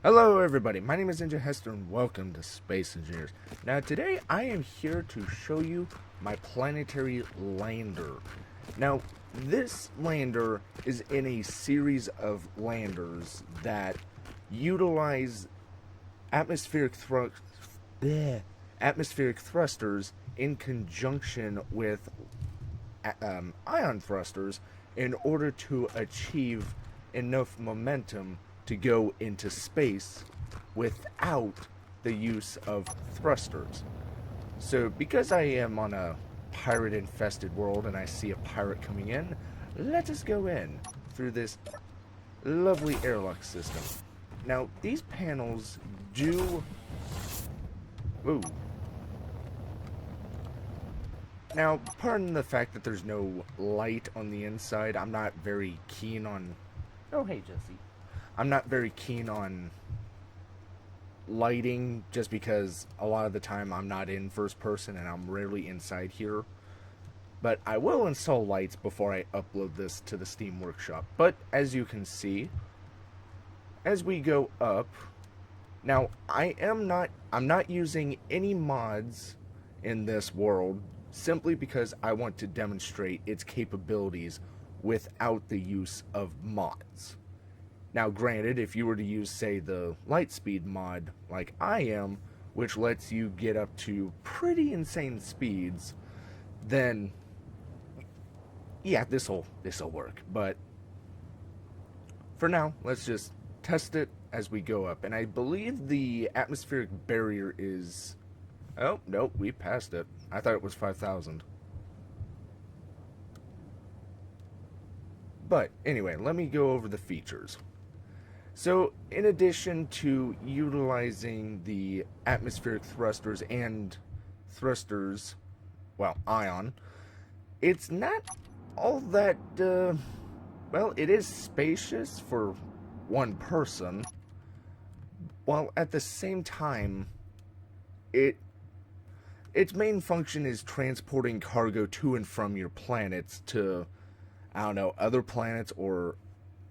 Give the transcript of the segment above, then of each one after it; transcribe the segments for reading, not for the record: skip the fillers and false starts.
Hello everybody, my name is Ninja Hester and welcome to Space Engineers. Now today I am here to show you my Planetary Lander. Now this lander is in a series of landers that utilize atmospheric, atmospheric thrusters in conjunction with ion thrusters in order to achieve enough momentum to go into space without the use of thrusters. So, because I am on a pirate infested world and I see a pirate coming in, let us go in through this lovely airlock system. Now, these panels do. Ooh. Now, pardon the fact that there's no light on the inside. I'm not very keen on. Oh, hey, Jesse. I'm not very keen on lighting just because a lot of the time I'm not in first person and I'm rarely inside here. But I will install lights before I upload this to the Steam Workshop. But as you can see, as we go up, now I'm not using any mods in this world simply because I want to demonstrate its capabilities without the use of mods. Now, granted, if you were to use, say, the Lightspeed mod like I am, which lets you get up to pretty insane speeds, then yeah, this'll work. But for now, let's just test it as we go up. And I believe the atmospheric barrier is. Oh, nope, we passed it. I thought it was 5,000. But anyway, let me go over the features. So, in addition to utilizing the atmospheric thrusters and thrusters, well, ion, it's not all that, well, it is spacious for one person, while at the same time, its main function is transporting cargo to and from your planets to, I don't know, other planets or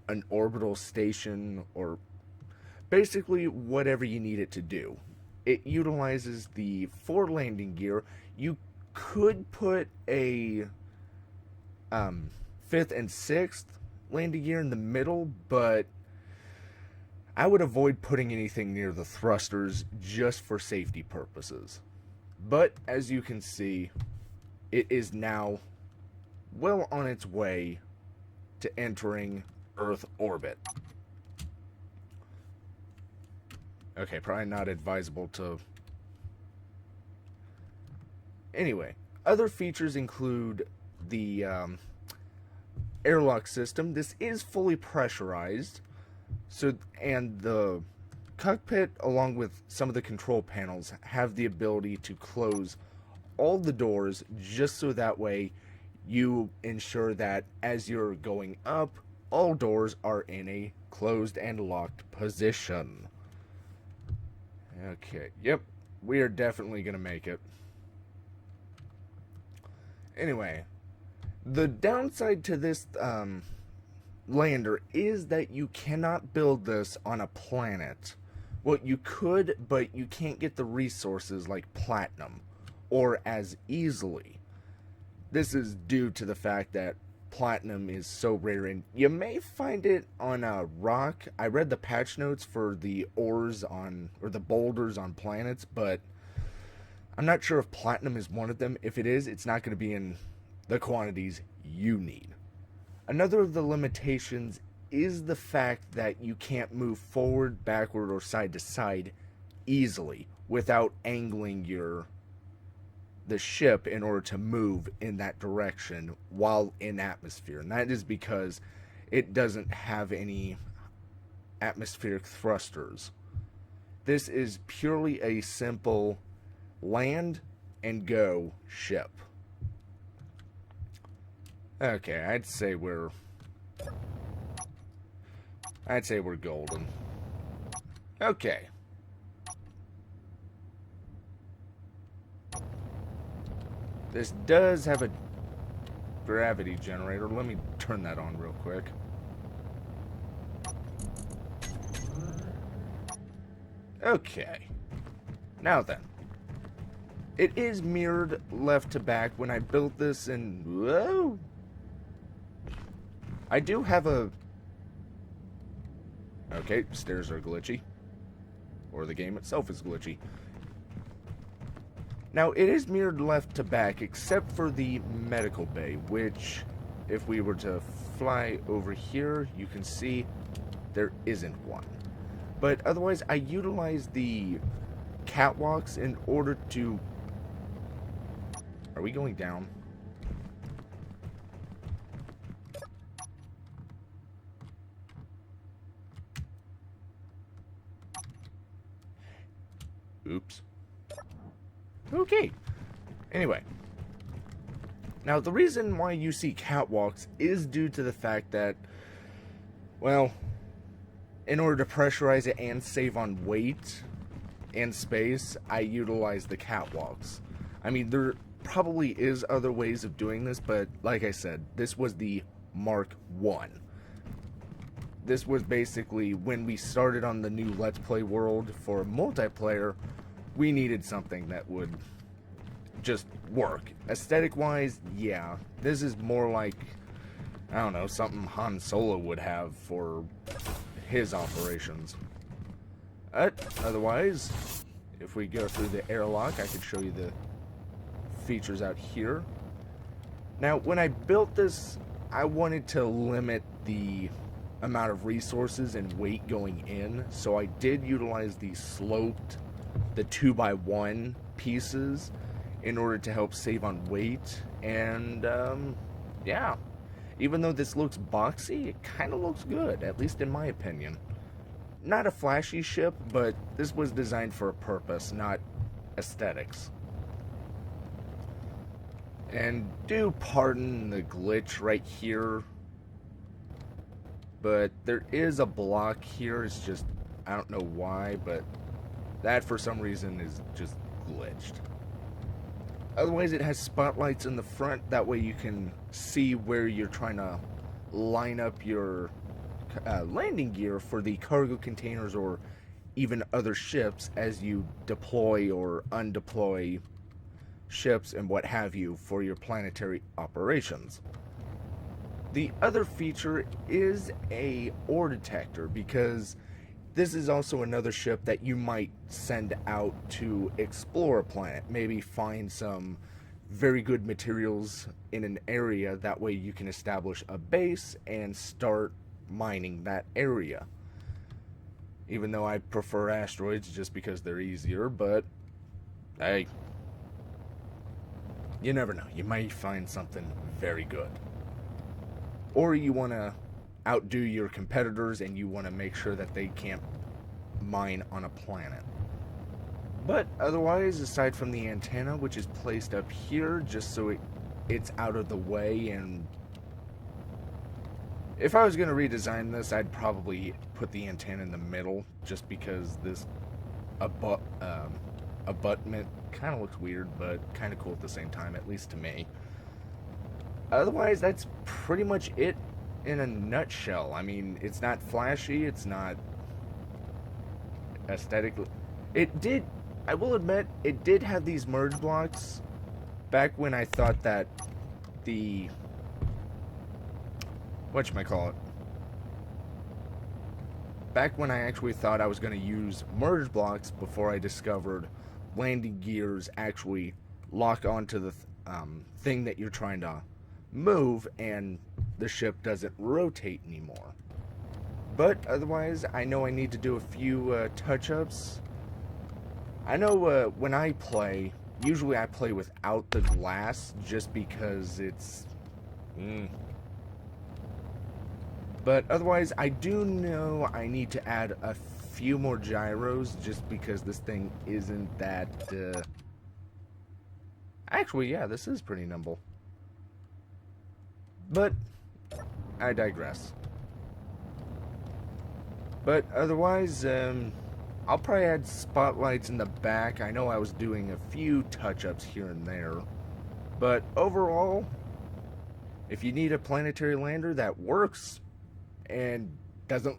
an orbital station, or basically whatever you need it to do. It utilizes the 4 landing gear. You could put a 5th and 6th landing gear in the middle, but I would avoid putting anything near the thrusters just for safety purposes. But as you can see, it is now well on its way to entering Earth orbit. Okay, probably not advisable to. Anyway, other features include the airlock system. This is fully pressurized, and the cockpit, along with some of the control panels, have the ability to close all the doors just so that way you ensure that as you're going up, all doors are in a closed and locked position. Okay, yep, we are definitely going to make it. Anyway, the downside to this lander is that you cannot build this on a planet. Well, you could, but you can't get the resources like platinum, or as easily. This is due to the fact that platinum is so rare, and you may find it on a rock. I read the patch notes for the ores on, or the boulders on planets, but I'm not sure if platinum is one of them. If it is, it's not going to be in the quantities you need. Another of the limitations is the fact that you can't move forward, backward, or side to side easily without angling the ship in order to move in that direction while in atmosphere. And that is because it doesn't have any atmospheric thrusters. This is purely a simple land and go ship. Okay, I'd say we're golden. Okay. This does have a gravity generator. Let me turn that on real quick. Okay. Now then. It is mirrored left to back. When I built this, and whoa, I do have a... Okay, stairs are glitchy. Or the game itself is glitchy. Now, it is mirrored left to back, except for the medical bay, which, if we were to fly over here, you can see there isn't one. But otherwise, I utilize the catwalks in order to... Are we going down? Oops. Okay. Anyway. Now, the reason why you see catwalks is due to the fact that, well, in order to pressurize it and save on weight and space, I utilize the catwalks. I mean, there probably is other ways of doing this, but like I said, this was the Mark 1. This was basically when we started on the new Let's Play world for multiplayer, we needed something that would just work. Aesthetic wise, yeah, this is more like, I don't know, something Han Solo would have for his operations. Otherwise, if we go through the airlock, I could show you the features out here. Now, when I built this, I wanted to limit the amount of resources and weight going in, so I did utilize the sloped, the 2x1 pieces in order to help save on weight. And yeah, even though this looks boxy, it kind of looks good, at least in my opinion. Not a flashy ship, but this was designed for a purpose, not aesthetics. And do pardon the glitch right here, but there is a block here. It's just, I don't know why, but that for some reason is just glitched. Otherwise, it has spotlights in the front. That way you can see where you're trying to line up your landing gear for the cargo containers or even other ships as you deploy or undeploy ships and what have you for your planetary operations. The other feature is a ore detector, because this is also another ship that you might send out to explore a planet. Maybe find some very good materials in an area. That way you can establish a base and start mining that area. Even though I prefer asteroids just because they're easier, but hey, you never know. You might find something very good. Or you want to outdo your competitors and you want to make sure that they can't mine on a planet. But otherwise, aside from the antenna, which is placed up here just so it's out of the way, and if I was going to redesign this, I'd probably put the antenna in the middle, just because this abutment kind of looks weird, but kind of cool at the same time, at least to me. Otherwise, that's pretty much it in a nutshell. I mean, it's not flashy, it's not aesthetically... I will admit, it did have these merge blocks back when I thought that the... whatchamacallit? Back when I actually thought I was going to use merge blocks before I discovered landing gears actually lock onto the thing that you're trying to move, and the ship doesn't rotate anymore. But otherwise, I know I need to do a few touch-ups. I know when I play, usually I play without the glass just because it's... But otherwise, I do know I need to add a few more gyros just because this thing isn't that... Actually, yeah, this is pretty nimble. But I digress. But otherwise, I'll probably add spotlights in the back. I know I was doing a few touch-ups here and there. But overall, if you need a planetary lander that works and doesn't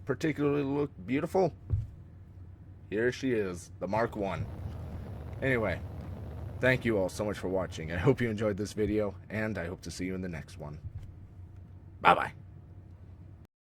particularly look beautiful, Here she is, the Mark 1. Anyway, thank you all so much for watching. I hope you enjoyed this video, and I hope to see you in the next one. Bye-bye.